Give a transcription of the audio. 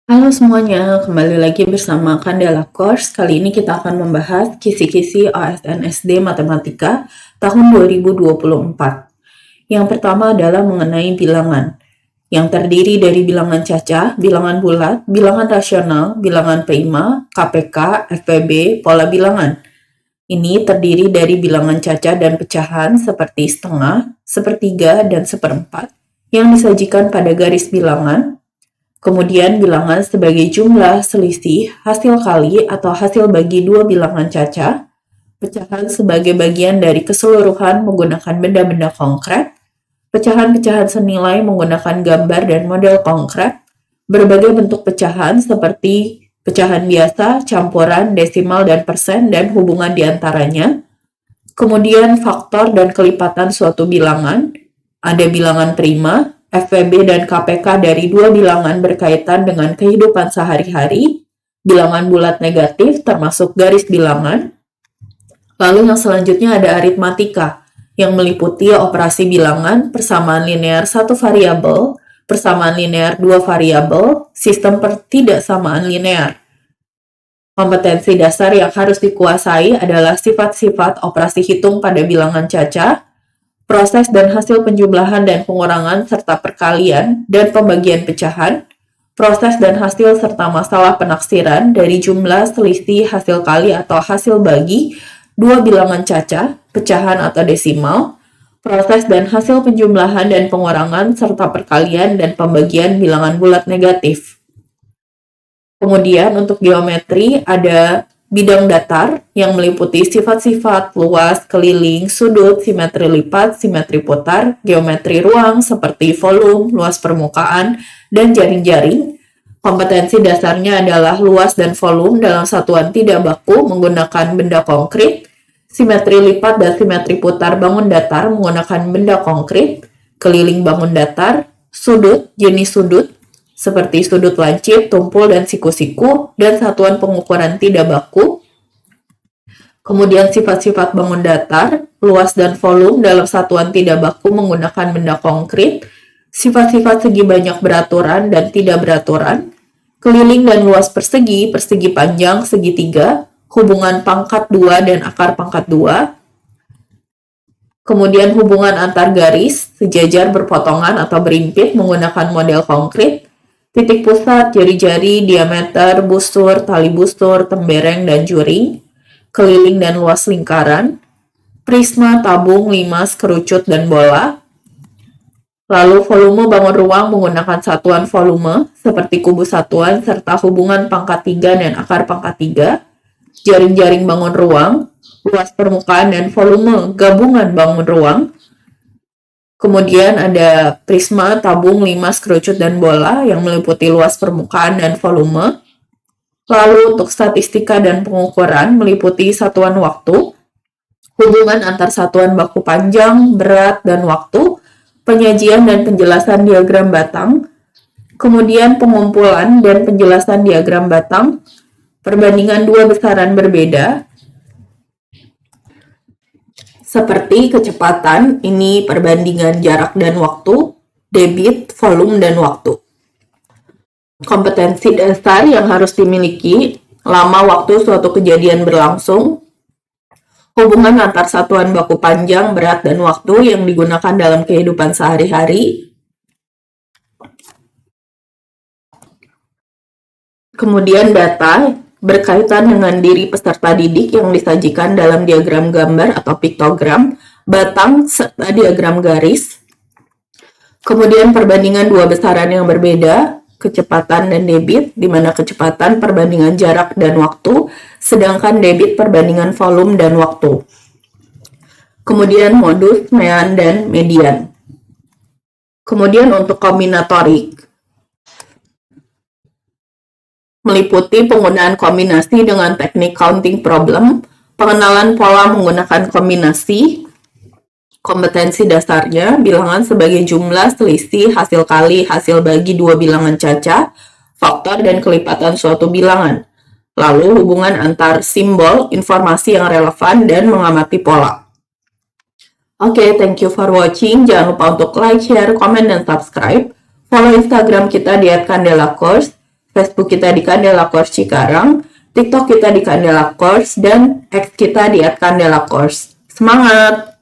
Halo semuanya, kembali lagi bersama Candela Course. Kali ini kita akan membahas kisi-kisi ASN SD Matematika tahun 2024. Yang pertama adalah mengenai bilangan, yang terdiri dari bilangan cacah, bilangan bulat, bilangan rasional, bilangan prima, KPK, FPB, pola bilangan. Ini terdiri dari bilangan cacah dan pecahan seperti setengah, sepertiga, dan seperempat, yang disajikan pada garis bilangan. Kemudian bilangan sebagai jumlah selisih, hasil kali atau hasil bagi dua bilangan cacah, pecahan sebagai bagian dari keseluruhan menggunakan benda-benda konkret, pecahan-pecahan senilai menggunakan gambar dan model konkret, berbagai bentuk pecahan seperti pecahan biasa, campuran, desimal, dan persen, dan hubungan di antaranya. Kemudian faktor dan kelipatan suatu bilangan, ada bilangan prima, FPB dan KPK dari dua bilangan berkaitan dengan kehidupan sehari-hari, bilangan bulat negatif termasuk garis bilangan. Lalu yang selanjutnya ada aritmatika, yang meliputi operasi bilangan, persamaan linear satu variabel, persamaan linear dua variabel, sistem pertidaksamaan linear. Kompetensi dasar yang harus dikuasai adalah sifat-sifat operasi hitung pada bilangan cacah, proses dan hasil penjumlahan dan pengurangan serta perkalian dan pembagian pecahan, proses dan hasil serta masalah penaksiran dari jumlah selisih hasil kali atau hasil bagi dua bilangan cacah, pecahan atau desimal, proses dan hasil penjumlahan dan pengurangan serta perkalian dan pembagian bilangan bulat negatif. Kemudian untuk geometri ada bidang datar yang meliputi sifat-sifat luas, keliling, sudut, simetri lipat, simetri putar, geometri ruang seperti volume, luas permukaan, dan jaring-jaring. Kompetensi dasarnya adalah luas dan volume dalam satuan tidak baku menggunakan benda konkret, simetri lipat dan simetri putar bangun datar menggunakan benda konkret, keliling bangun datar, sudut, jenis sudut, seperti sudut lancip, tumpul, dan siku-siku, dan satuan pengukuran tidak baku. Kemudian sifat-sifat bangun datar, luas dan volume dalam satuan tidak baku menggunakan benda konkret, sifat-sifat segi banyak beraturan dan tidak beraturan, keliling dan luas persegi, persegi panjang, segitiga, hubungan pangkat 2 dan akar pangkat 2, kemudian hubungan antar garis, sejajar, berpotongan, atau berimpit menggunakan model konkret, titik pusat, jari-jari, diameter, busur, tali busur, tembereng, dan juring, keliling dan luas lingkaran, prisma, tabung, limas, kerucut, dan bola. Lalu volume bangun ruang menggunakan satuan volume, seperti kubus satuan, serta hubungan pangkat 3 dan akar pangkat 3, jaring-jaring bangun ruang, luas permukaan dan volume gabungan bangun ruang. Kemudian ada prisma, tabung, limas, kerucut, dan bola yang meliputi luas permukaan dan volume. Lalu untuk statistika dan pengukuran meliputi satuan waktu, hubungan antar satuan baku panjang, berat, dan waktu, penyajian dan penjelasan diagram batang, kemudian pengumpulan dan penjelasan diagram batang, perbandingan dua besaran berbeda, seperti kecepatan, ini perbandingan jarak dan waktu, debit, volume, dan waktu. Kompetensi dasar yang harus dimiliki, lama waktu suatu kejadian berlangsung, hubungan antar satuan baku panjang, berat, dan waktu yang digunakan dalam kehidupan sehari-hari, kemudian data berkaitan dengan diri peserta didik yang disajikan dalam diagram gambar atau piktogram, batang, serta diagram garis. Kemudian perbandingan dua besaran yang berbeda, kecepatan dan debit, di mana kecepatan perbandingan jarak dan waktu, sedangkan debit perbandingan volume dan waktu. Kemudian modus, mean, dan median. Kemudian untuk kombinatorik, meliputi penggunaan kombinasi dengan teknik counting problem, pengenalan pola menggunakan kombinasi, kompetensi dasarnya, bilangan sebagai jumlah selisih hasil kali hasil bagi dua bilangan cacah, faktor dan kelipatan suatu bilangan, lalu hubungan antar simbol, informasi yang relevan, dan mengamati pola. Oke, thank you for watching. Jangan lupa untuk like, share, komen, dan subscribe. Follow Instagram kita di @candelacourse. Facebook kita di Candela Course Cikarang, TikTok kita di Candela Course, dan X kita di @Candela Course. Semangat!